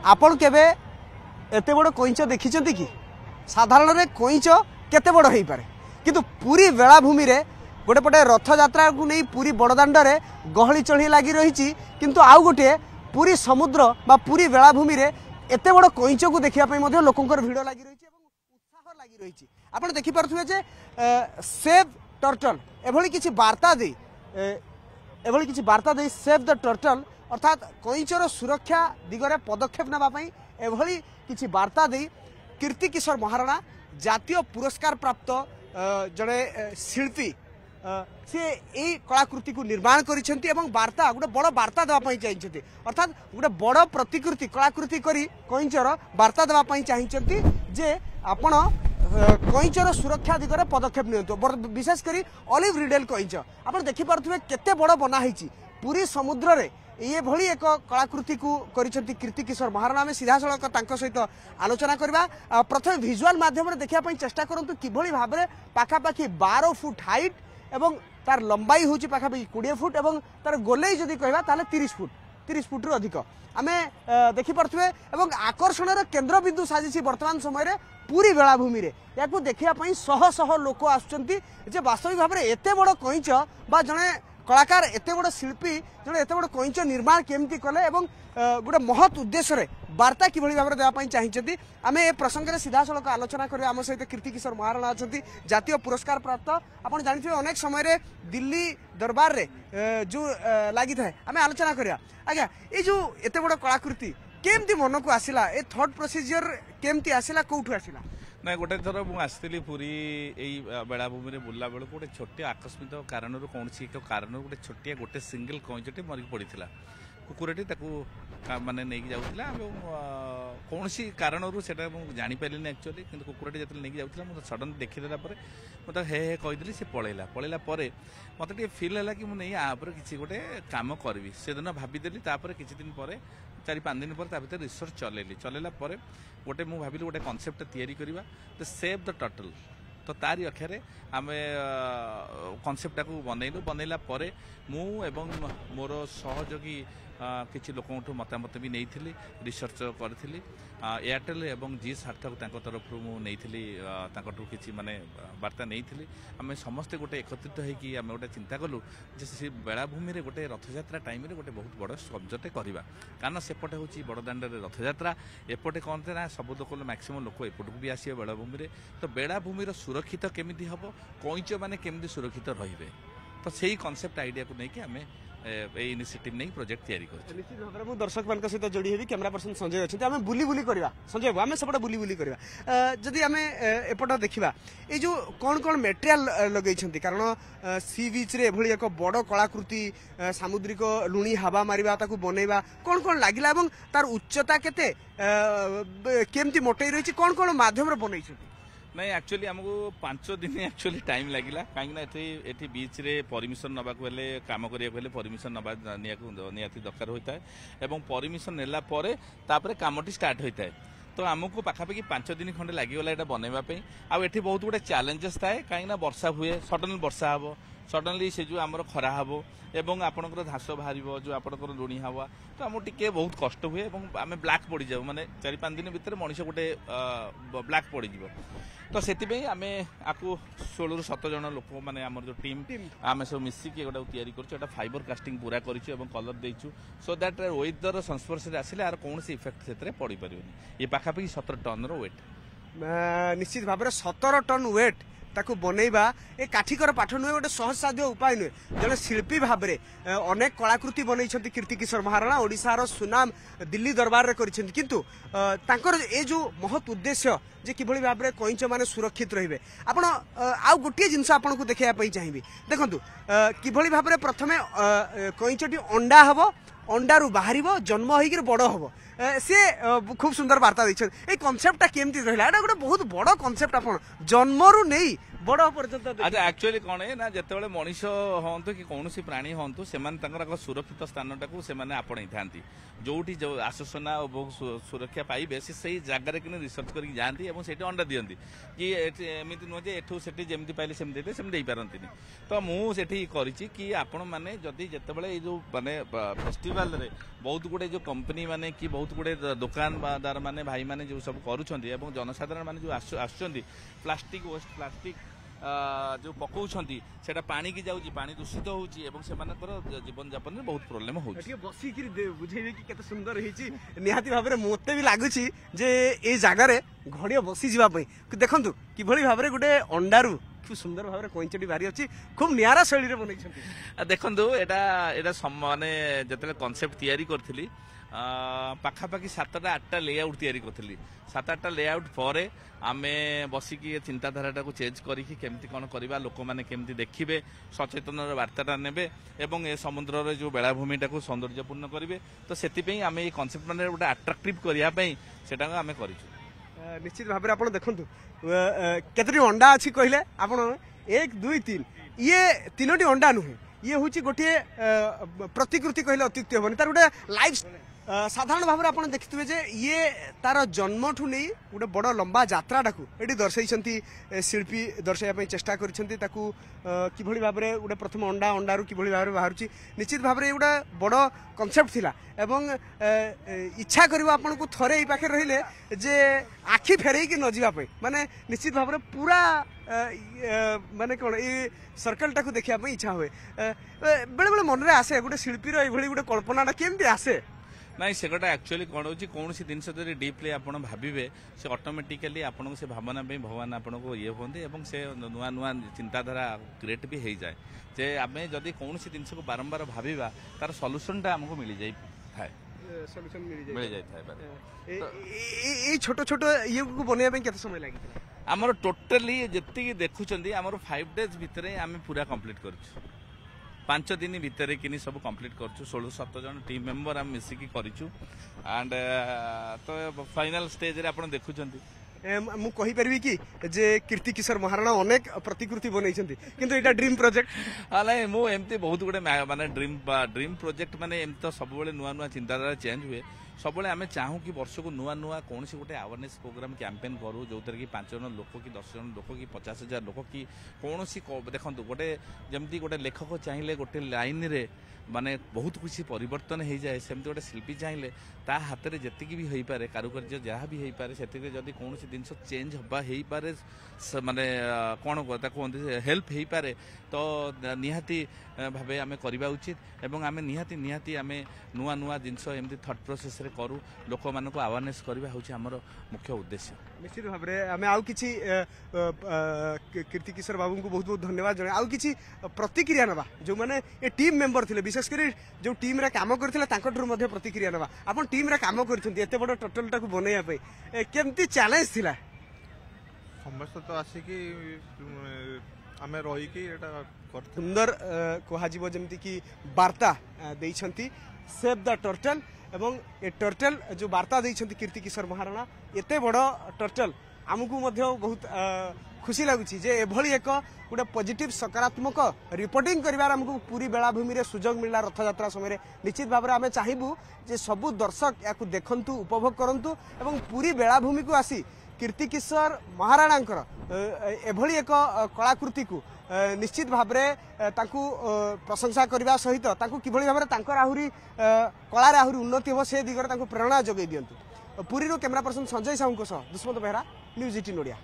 आपण केबे एते बड़ कईच देखी कि साधारण कईच केते बड़ हो पारे किंतु पूरी बेलाभूमि रे गोटे पटे रथ यात्रा को नहीं पूरी बड़दाण्ड रे गहली चढ़ी लगी रही किंतु आउ गोटे पूरी समुद्र बा पूरी बेलाभूमि रे एते बड़ कईच को देखा लोकंर भिड़ लगी रही उत्साह लगी रही आप देखिपे जे सेव टर्टल एभली किसी वार्ता दे एभली किसी वार्ता दे सेव द टर्टल अर्थात कईचर सुरक्षा दिगरे पदक्षेप नापी एभली किसी वार्ता दे कीर्ति किशोर महाराणा जातीय पुरस्कार प्राप्त जड़े शिल्पी सी यही कलाकृति को निर्माण करिसेंती एवं वार्ता गोटे बड़ वार्ता देवाई चाहिए अर्थात गोटे बड़ प्रतिकृति कलाकृति करी कईचर वार्ता देवाई चाहिए जे आपण कईचर सुरक्षा दिगरे पदक्षेप नियंतु विशेषकर ऑलिव रिडेल कईच आप देखिपे केते बड़ बनाई पूरी समुद्र रे ये भली एक कलाकृति को करिसेंती कीर्ति किशोर महाराणा में सीधा सड़क सहित आलोचना करवा प्रथम विजुअल माध्यम देखा चेष्टा करूँ किभली भाव में पाखापाखि 12 फुट हाइट एवं तार लंबाई हूँ पाखापाखि 20 फुट एवं तार गोलेई जदि कहवा ताले 30 फुट रु अधिक आम देखिपे एवं आकर्षण केन्द्र बिंदु साजिश वर्तमान समय पूरी बेलाभूमि रे या देखापी शह शह लोक आसुचंती जे वास्तविक भाव में एते बड़ कईच बा जड़े कलाकार एते बड़ शिल्पी जड़े एते बड़ कईच निर्माण केमती कले एवं गोटे महत उद्देश्य रे वार्ता किभली भाव में देवाई चाहिए आम ए प्रसंग में सीधा सड़क आलोचना करें आम सहित कीर्ति किशोर महाराणा अच्छा जातीय पुरस्कार प्राप्त आप जानते हैं अनेक समय दिल्ली दरबार रे जो लगी था आम आलोचना करिया आज्ञा ये जो एते बड़ कलाकृति केमती मन को आसला ए थॉट प्रोसीजर केमती आसला कौटू आसला ना गोटे थर मुझे पूरी बेलाभूमि में बुला बेलू गोटे छोटिया आकस्मिक कारण कौन एक कारण गोटे छोटिया गोटे सिंगल कईचटे मरिक पड़ा कुकुरटी माने नहीं जाऊला कौन सी कारण से जापारे एक्चुअली कि कुकुरटी जो नहीं जाऊला मुझे सडन देखीदेला मुझे हे हे कहीदेली सी पलैला मत फिल है कि मुझे यापर किसी गोटे कम करी से दिन भावीदेली किसी दिन पर 4-5 दिन पर रिसर्च चलैला गोटे मुझे भाविली गोटे कनसेप्ट तैयारी करवा द सेव द टर्टल तो तारी अक्षर आम कनसेप्टा को बनैला मु एवं मोर सहयोगी किसी लोक मतामत भी नहीं रिसर्च करी एयरटेल एवं जी सार्थक तरफ मुझे किसी माने वार्ता नहीं आम समस्ते गोटे एकत्रित होगी आम गोटे चिंता कलु जे बेलाभूमि में गोटे रथयात्रा टाइम गोटे बहुत बड़ सब्जेक्ट करवा कारण सेपटे हूँ बड़दाण्ड रथयात्रा एपटे कौन ना सब लोक मैक्सिमम लोक एपटू भी आसवे बेलाभूमि में तो बेलाभूमि सुरक्षित केमी हम कईच मैंने केमी सुरक्षित रे तो सही कनसेप्ट आइडिया को लेकिन आम इनिशिएटिव नहीं प्रोजेक्ट तैयारी कर निश्चित भाव में दर्शक मान सहित जोड़ी हेबी कैमरा पर्सन संजय अच्छा आम बुली बुली करवा संजय बाबू आम सेपटे बुली बुली करवा जदि आम एपट देखा ये जो कौन कौन मेटेरियल लगे कारण सी बीच रे एभली एक बड़ कलाकृति सामुद्रिक लुणी हवा मारिबा ताकू बनैबा कौन कौन लागिला एवं तार उच्चता केते केमती मोटई रही कौन कौन माध्यम रे बनई नहीं एक्चुअली आमको 5 दिन एक्चुअली टाइम लगिला कहीं एटी बीच रे परमिशन नबाक हेले काम करिया परमिशन नबा निहाती दरकार होता है एवं परमिशन नेला परे तापरे कामटी स्टार्ट होता है तो आमको पाखापाखि 5 दिन खंडे लगिगला यहाँ बनवाई आठ बहुत गुटे चैलेंजेस थाए कहीं वर्षा हुए सडनली वर्षा हम सडनली से जो आमर खरा हम एवं आपणकर घास बाहर जो आपणकर लुणी हवा तो आम टे बहुत कष्ट हुए आम ब्लैक पड़ जाऊ माने 4-5 दिन भितर मनीष गोटे ब्लैक पड़ तो से आम आपको 16-17 जन लोक मैंने आम जो टीम आम सब मिसिकी गोटा तैयारी कर फाइबर कास्टिंग पूरा करूँ कलर देचु सो दैट वेदर संस्पर्श आसिले आर कौन इफेक्ट से पड़ पारे ये पाखापाखि 17 टन वेट निश्चित भाव में 17 टन वेट ताकू बनैबा ए काठिकर पाठ नुहे गोटे सहज साध्य उपाय नुहे जड़े शिल्पी भाव में अनेक कलाकृति बनई कीर्ति किशोर महाराणा ओडिशार सुनाम दिल्ली दरबार में किंतु तांकर ए जो महत उद्देश्य जे किभली भाव में कईच माने सुरक्षित रहिबे आपण आउ गोटे जिनस आपन को देखाइबा चाहिए देखंतु किभली भाव में प्रथमे कईचटी अंडा हबो अंडारू बाहर जन्म होकर बड़ हम सी खूब सुंदर वार्ता देखते ये कनसेप्टा केमती रहा गोटे बहुत बड़ कनसेप्ट आप जन्मरू नहीं बड़ पर्यंत अच्छा एक्चुअली कौन है ना जिते मनीष हूँ कि कौन प्राणी हूँ से सुरक्षित स्थान टाक से आपणई था जोटी जो आश्वासना सुरक्षा पाइबे से जगार कि रिसर्च करके जाती और अंडा दिखती कि एमती नुह एठू से जमी पाइले सेमती सेमती पारती तो मुझे कि आपण मैंने जदि जिते जो माने फेस्टिवल रे बहुत गुड़े जो कंपनी माने कि बहुत गुड़े दुकानदार माने भाई माने जो सब करुँच जनसाधारण माने जो आसुँच प्लास्टिक वेस्ट प्लास्टिक जो पकाउछंती सेटा पानी की जाउची पानी दूषित होउची एवं सेमानकर जीवन यापन में बहुत प्रॉब्लम होउची बसी बुझेबे कि केते सुंदर हेची निहाती भाबरे मोते भी लागुची जे ए जागा रे घड़िया बसी जीवा पई देखंतु कि भली भाबरे गुटे अंडारू खूब सुंदर भाबरे कोइंचटी बारी अछि खूब नियारा शैली रे बनैछंती देखंतु एटा माने जतले कांसेप्ट तयारी करथिली पाखापाखि 7टा 8टा लेआउट तैयारी करथिली 7-8टा लेआउट पर आमे बसिकी चिंताधारा को चेंज करिकी केमती कोन करबा लोक माने केमती देखिबे सचेतन वार्ताटा नेबे एवं ए समुद्र रे जो बेलाभूमिटा को सौंदर्यपूर्ण करिवे तो सेति पई आमे ए कांसेप्ट माने गोटे अट्रैक्टिव करिया पई सेटा आमे करिछु निश्चित भाबरे आपण देखंतु केतरी अंडा अछि कहिले आपण 1 2 3 ये 3टी अंडा नुहे ये हूँ गोटे प्रतिकृति कहले अत्युक्ति हेनी तार गोटे लाइफ साधारण भाव में आप देखिए जे ये तार जन्म ठू नहीं गोटे बड़ लंबा यात्रा ये दर्शाई शिल्पी दर्शाइवाई चेष्टा कर भाव में गोटे प्रथम अंडा अंडारू कि भाव में बाहर निश्चित भाव में गोटे बड़ कनसेप्ट थिला एवं इच्छा कर आपन को थरे ये पाखे रहिले जे आखि फेरई कि न जावाई माने निश्चित भाव में पूरा माने कौन ये सर्कल टाक देखा इच्छा हुए बेले बेले मन में आसे गोटे शिल्पीर ये गोटे कल्पना केमती आसे ना से एक्चुअली कौन हो कौन सी जिन डीपली आप भावे से ऑटोमेटिकली आपन से भावना भगवान आपन को ये हमें से नुआ नुआ चिंताधारा क्रिएट भी हो जाए जे आम जदि कौन सी जिन को बारंबार भाविबा तार सॉल्यूशनटा हमको मिल जाए सॉल्यूशन मिल जाए छोट छोट ये बनवाई केते समय लगी आमर टोटली जी देखुं आमर 5 days भितर आम पूरा कंप्लीट कर 5 दिन भितर कि सब कंप्लीट कर 16-17 जन टीम मेंबर आम मिसिकी करूँ एंड तो फाइनल स्टेज रे आपन देखुचंती मु कहि परबी कि जे कीर्ति किशोर महाराणा अनेक प्रतिकृति बनैछंती किंतु एटा ड्रीम प्रोजेक्ट हाले मु एमती बहुत गुडे माने ड्रीम प्रोजेक्ट माने एमती तो सब बेले नुआ नुआ चिंताधारा चेंज हुए सब आम चाहूँ कि वर्ष को नुआ नुआ कौन सी गोटे अवेयरनेस प्रोग्राम कैंपेन करूँ जो कि 5 जन लोक कि 10 जन लोक कि 50,000 लोक कि कौन सी देखो गोटे जमती गोटे लेखक चाहिए गोटे लाइन रे माने बहुत कुछ परिवर्तन हो जाए सेमती गोटे शिल्पी चाहिए ता हाथ में जी भी हो पारे कारुकार्य जहाँ भी हो पारे से जदि कौन सी जिनस चेंज हवा हो पारे माने कौन कहते हेल्प हो पारे तो निहाती भावे आम करवा उचित एवं आम निहाती निहाती आम नुआ नुआ जिनस एमती थॉट प्रोसेस रे करूँ लोक मान अवेयरनेस करवा हूँ आमर मुख्य उद्देश्य निश्चित भाव में आम आउ किछि कीर्ति किशोर बाबू को बहुत बहुत धन्यवाद जनाए आउ किछि प्रतिक्रिया नवा जो माने ये टीम मेंबर थिले विशेषकर जो टीम रे काम करथिले तांकटरु मध्ये प्रतिक्रिया नवा आपण टीम रे काम करथुंती एते बड़ टोटल टाको बनैया पे केमती चैलेंज थिला समस्त तो आसी कि आमे रही कि एटा सुंदर कहा जीव जेमती कि वार्ता देइछंती सेव द टर्टल एवं ए टर्टल जो वार्ता देइछंती कीर्ति किशोर महाराणा एते बड़ टर्टल आमको मध्य बहुत खुशी लगुच जे एभली एक गोटे पॉजिटिव सकारात्मक रिपोर्टिंग करिवार हमको पूरी बेलाभूमि रे सुजोग मिलला रथ यात्रा समय निश्चित भाव में आम चाहबू जे सबु दर्शक या देखंतु उपभोग करंतु एवं पूरी बेलाभूमि को आसी कीर्ति किशोर महाराणांकर एभली एक कलाकृति को निश्चित भाव में प्रशंसा करने सहित किभली भाव में आहुरी कलार आहुरी उन्नति हम से दिगरे प्रेरणा जगै दियंतु Puri camera person Sanjay Sahu Dushmant Behera news 18 Odia.